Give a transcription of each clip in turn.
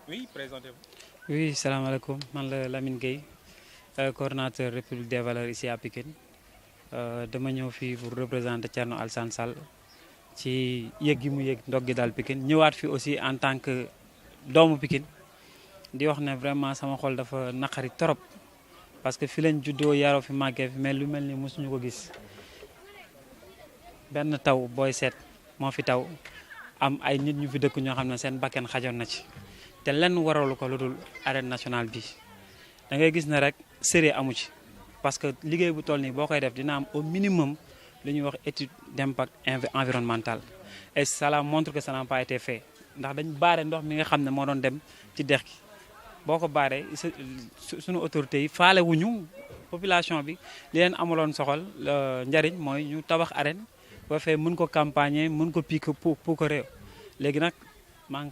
Oui, présentez-vous. Oui, salam alaikum. Man la Lamine Gueye, coordonnateur République des valeurs ici à Pikine. Dama ñëw fii pour représenter Thierno Alassane Sall ci yëg gi mu yëg ndog gi daal Pikine ñëwaat fi aussi en tant que doomu Pikine di wax ne vraiment sama xol dafa naqari torop parce que fi lañ juddoo yaroo fi màggee fi mais lu mel ni mosuñu ko gis benn taw booy seet moo fi taw am ay nit ñu fi dëkk ñoo xam ne seen bakken xajoon na ci te lenn waralu ko lu dul arène nationale bi da ngay gis ne rek sérieux amu ci parce que liggéey bu toll nii boo koy def dina am au minimum lu ñuy wax étude d'impact environnemental et cela montre que ça n'a pas été fait ndax dañ baare ndox mi nga xam ne moo doon dem ci dex gi boo ko baaree suñu autorités yi faale wuñu population bi li leen amaloon soxal njariñ mooy ñu tabax arène ba fee mën ko campagner mën ko pique pour ko réew léegi nag maa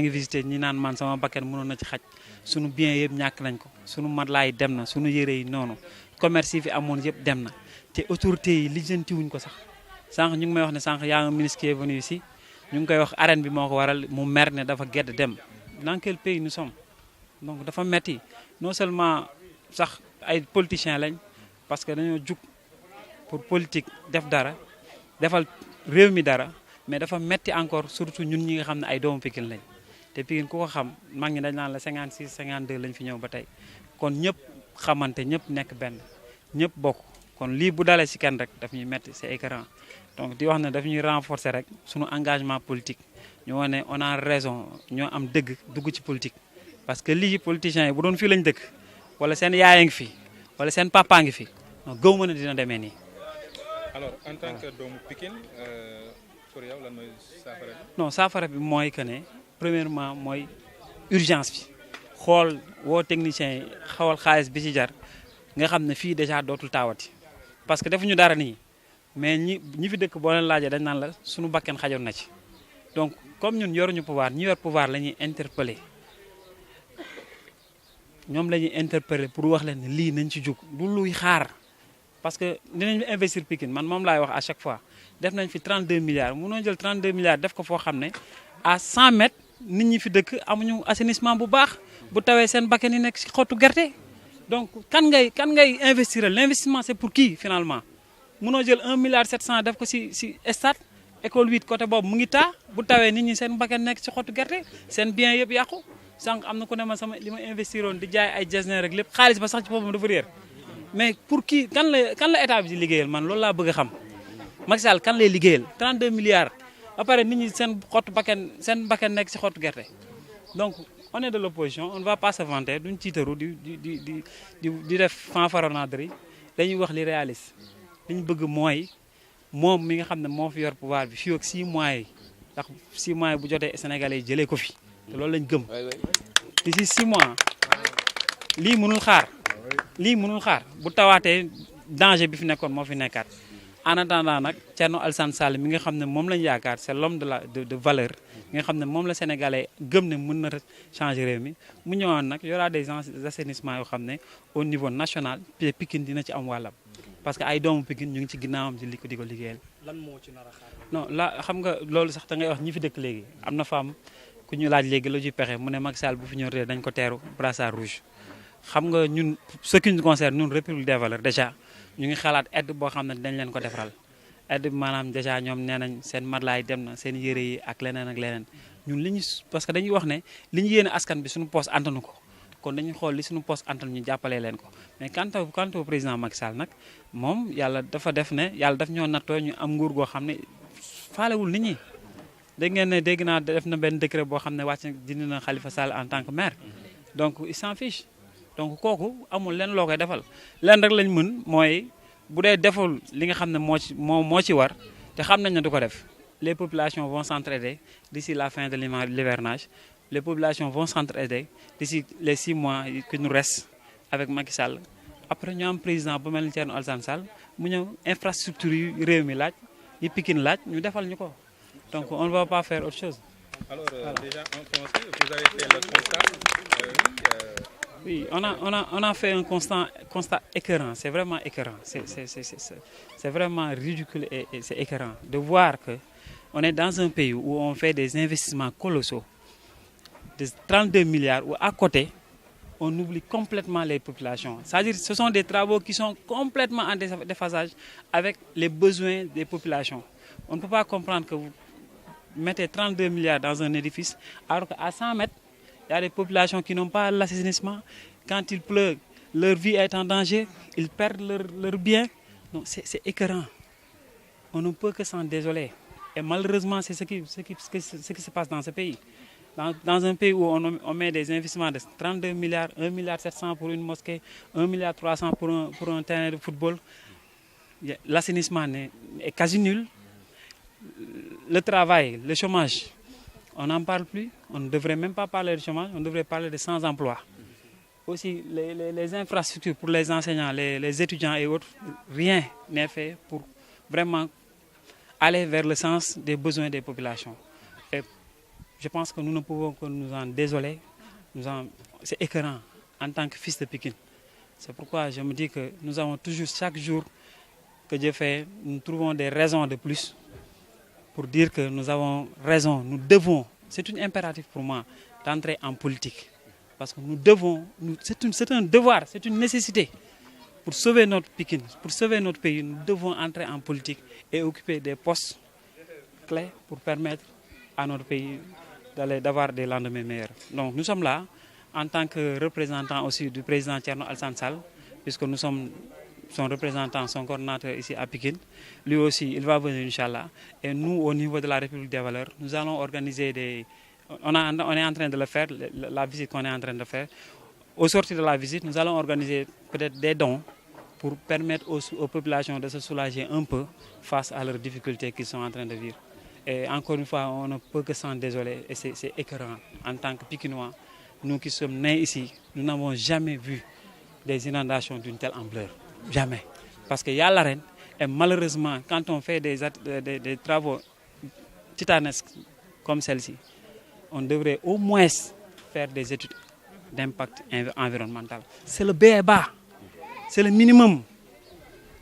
ngi visité ñi naan man sama bakken mënoon na ci xaj sunu bien yëpp ñàkk nañ ko sunu matelas yi dem na sunu yére yi noonu commerce yi fi amoon yëpp dem na te autorités yi lijjanti wuñ ko sax sànq ñu ngi may wax ne sànq yaa ngi ministre qui est venu ici ñu ngi koy wax arène bi moo ko waral mu mer ne dafa gedd dem dans quel pays nous sommes donc dafa metti non seulement sax ay politiciens lañ parce que dañoo jug pour politique def dara defal réew mi dara mais dafa metti encore surtout ñun ñi nga xam ne ay doomu Pikine lañ te Pikine ku ko xam mag ñi dañ naan la 56 52 lañ fi ñëw ba tey kon ñëpp xamante ñëpp nekk benn ñëpp bokk kon lii bu dalee ci kenn rek daf ñuy metti c'est écœurant donc di wax ne daf ñuy renforcer rek suñu engagement politique ñu wane on a raison ñoo am dëgg dugg ci politique parce que lii politiciens yi bu doon fii lañ dëkk wala seen yaaya ngi fi wala seen papa ngi fi gëw ma ne dina demee nii. Alors en tant que doomu Pikine pour yow lan mooy saafara bi. non saafara bi mooy que ne premièrement mooy urgence bi xool woo technicien yi xawal xaalis bi ci jar nga xam ne fii déjà dootul taawati parce que defuñu dara nii mais ñi fi dëkk boo leen laajee dañ naan la suñu bakken xajoon na ci donc comme ñun yoruñu pouvoir ñi yor pouvoir la ñuy interpeller ñoom la ñuy interpeller pour wax leen ne lii nañ ci jug du luy xaar parce que dinañ investir Pikine man moom laay wax à chaque fois def nañ fi 32 milliards mënoo jël 32 milliards def ko foo xam ne à 100 mètres nit ñi fi dëkk amuñu assainissement bu baax bu tawee seen bakken yi nekk ci xottu gerte donc kan ngay investir l'investissement c'est pour qui finalement mënoo jël 1 milliard 700 def ko ci stade école 8 côté boobu mu ngi taa bu tawee nit ñi seen bakken nekk ci xottu gerte seen bien yëpp yàqu sànq am na ku ne ma sama li ma investiroon di jaay ay jesner rek lépp xaalis ba sax ci boppam dafa réer mais pour qui kan la état bi di liggéeyal man loolu laa bëgg a xam Macky Sall kan lay liggéeyal 32 milliards ba pare nit ñi seen seen bakken nekk ci xottu gerte donc on est de l'opposition on ne va pas se vanter duñ tiitaru di def fanfaronnerie dañuy wax li réaliste li ñu bëgg mooy moom mi nga xam ne moo fi yor pouvoir bi fii ak 6 mois yi ndax 6 mois yi bu jotee Sénégalais yi jëlee ko fi te loolu lañ gëm d'ici 6 mois lii mënul xaar bu tawaatee danger bi fi nekkoon moo fi nekkaat en attendant nag Thierno Alassane Sall mi nga xam ne moom lañ yaakaar c'est l'homme de valeur nga xam ne moom la Sénégalais gëm ne mën na changer réew mi mu ñëwoon nag y aura des assainissement yoo xam ne au niveau national Pikine dina ci am wàllam parce que ay doomu Pikine ñu ngi ci ginnaawam di ko liggéeyal. lan moo ci nar a xaar. non la xam nga loolu sax da ngay wax ñi fi dëkk léegi am na femme ku ñu laaj léegi la ci pexe mu ne Macky Sall bu fi ñëw dañ ko teeru brassard rouge xam nga ñun ce qui nous concerne ñun République des valeurs déjà ñu ngi xalaat aide boo xam ne dañ leen ko defaral aide bi maanaam déjà ñoom nee nañ seen matelas yi dem na seen yére yi ak leneen ñun li ñu parce que dañuy wax ne li ñu yéene askan bi suñu poste antanu ko kon dañuy xool li suñu poste antan ñu jàppalee leen ko mais quant au président Macky Sall nag moom yàlla dafa def ne yàlla daf ñoo nattoo ñu am nguur goo xam ne faalewul nit ñi dégg naa def na benn décret boo xam ne wàcc dindi na Khalifa Sall en tant que maire donc il s'en fiche donc kooku amul leen loo koy defal leen rek lañ mën mooy bu dee deful li nga xam ne moo ci war te xam nañ ne du ko def les populations vont s'entraider d'ici la fin de l'hivernage les populations vont s'entraider d'ici les 6 mois qui nous restent avec Macky Sall après ñu am président bu mel ni Thierno Alassane Sall mu ñëw infrastructure yu réew mi laaj yi Pikine laaj ñu defal ñu ko donc on ne va pas faire autre chose. Alors déjà en français vous avez fait le constat. Oui, on a fait un constat écœurant, c'est vraiment écœurant, c'est vraiment ridicule et c'est écœurant de voir que on est dans un pays où on fait des investissements colossaux de 32 milliards où à côté, on oublie complètement les populations. C'est-à-dire que ce sont des travaux qui sont complètement en déphasage avec les besoins des populations. On ne peut pas comprendre que vous mettez 32 milliards dans un édifice alors qu'à 100 mètres, il y a des populations qui n'ont pas l'assainissement. Quand il pleut, leur vie est en danger, ils perdent leurs biens. C'est écœurant. On ne peut que s'en désoler. Et malheureusement, c'est ce qui se passe dans ce pays. Dans un pays où on met des investissements de 32 milliards, 1,7 milliard pour une mosquée, 1,3 milliard pour un terrain de football, l'assainissement est quasi nul. Le travail, le chômage, on n'en parle plus. On ne devrait même pas parler de chômage, on devrait parler de sans-emploi. Aussi, les infrastructures pour les enseignants, les étudiants et autres, rien n'est fait pour vraiment aller vers le sens des besoins des populations. Et je pense que nous ne pouvons que nous en désoler. C'est écœurant en tant que fils de Pikine. C'est pourquoi je me dis que nous avons toujours, chaque jour que Dieu fait, nous trouvons des raisons de plus pour dire que nous avons raison, nous devons, c'est un impératif pour moi, d'entrer en politique. Parce que nous devons, c'est un devoir, c'est une nécessité. Pour sauver notre Pikine, pour sauver notre pays, nous devons entrer en politique et occuper des postes clés pour permettre à notre pays d'avoir des lendemains meilleurs. Donc nous sommes là en tant que représentants aussi du président Thierno Alassane Sall, puisque nous sommes son représentant, son coordinateur ici à Pikine. Lui aussi, il va venir, Inch'Allah. Et nous, au niveau de la République des Valeurs, nous allons organiser des... On est en train de le faire, la visite qu'on est en train de faire. Au sortir de la visite, nous allons organiser peut-être des dons pour permettre aux populations de se soulager un peu face à leurs difficultés qu'ils sont en train de vivre. Et encore une fois, on ne peut que s'en désoler et c'est écœurant. En tant que Pikinois, nous qui sommes nés ici, nous n'avons jamais vu des inondations d'une telle ampleur. Jamais. Parce qu'il y a l'arène et malheureusement, quand on fait des travaux titanesques comme celle-ci, on devrait au moins faire des études d'impact environnemental. C'est le BEBA, c'est le minimum.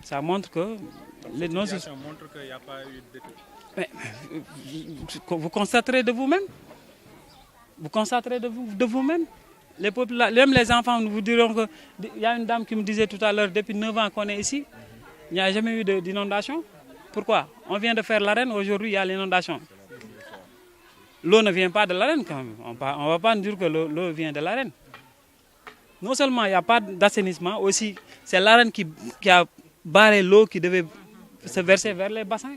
Ça montre que... La situation montre qu'il n'y a pas eu d'études. Vous constaterez de vous-même. Vous constaterez de vous-même. Même les enfants vous diront que... Il y a une dame qui me disait tout à l'heure, depuis 9 ans qu'on est ici, il n'y a jamais eu d'inondation. Pourquoi? On vient de faire l'arène, aujourd'hui il y a l'inondation. L'eau ne vient pas de l'arène quand même. On ne va pas dire que l'eau vient de l'arène. Non seulement il n'y a pas d'assainissement, aussi c'est l'arène qui a barré l'eau qui devait se verser vers les bassins.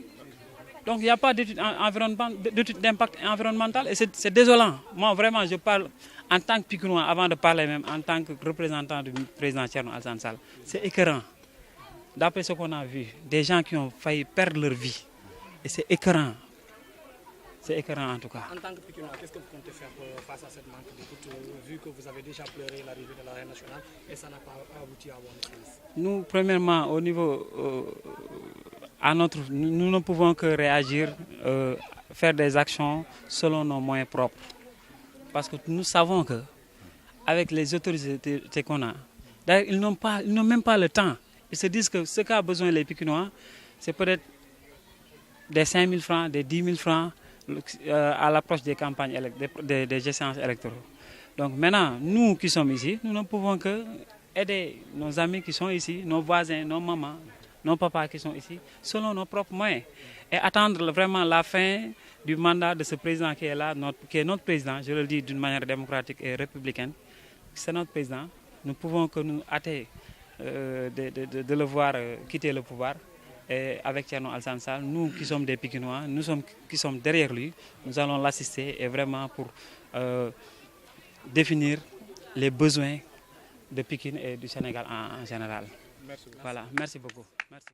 Donc il n'y a pas d'étude d'impact environnemental et c'est désolant. Moi vraiment je parle en tant que Pikinois avant de parler même en tant que représentant du président Thierno Alassane Sall. C'est écœurant. D'après ce qu'on a vu, des gens qui ont failli perdre leur vie. Et c'est écœurant. C'est écœurant en tout cas. En tant que Pikinois, qu'est-ce que vous comptez faire face à cette manque d'écoute, vu que vous avez déjà pleuré l'arrivée de l'arène nationale et ça n'a pas abouti à bon sens? Nous, premièrement, au niveau... nous ne pouvons que réagir, faire des actions selon nos moyens propres. Parce que nous savons qu'avec les autorités qu'on a, ils n'ont même pas le temps. Ils se disent que ce qu'a besoin les Pikinois, c'est peut-être des 5 000 francs, des 10 000 francs à l'approche des campagnes, des échéances électorales. Donc maintenant, nous qui sommes ici, nous ne pouvons que aider nos amis qui sont ici, nos voisins, nos mamans, nos papas qui sont ici, selon nos propres moyens. Et attendre vraiment la fin du mandat de ce président qui est là, qui est notre président, je le dis d'une manière démocratique et républicaine. C'est notre président. Nous pouvons que nous hâter de le voir quitter le pouvoir. Et avec Thierno Alassane Sall, nous qui sommes des Pikinois, qui sommes derrière lui, nous allons l'assister et vraiment pour définir les besoins de Pikine et du Sénégal en général. Merci beaucoup. Voilà, merci beaucoup. Merci.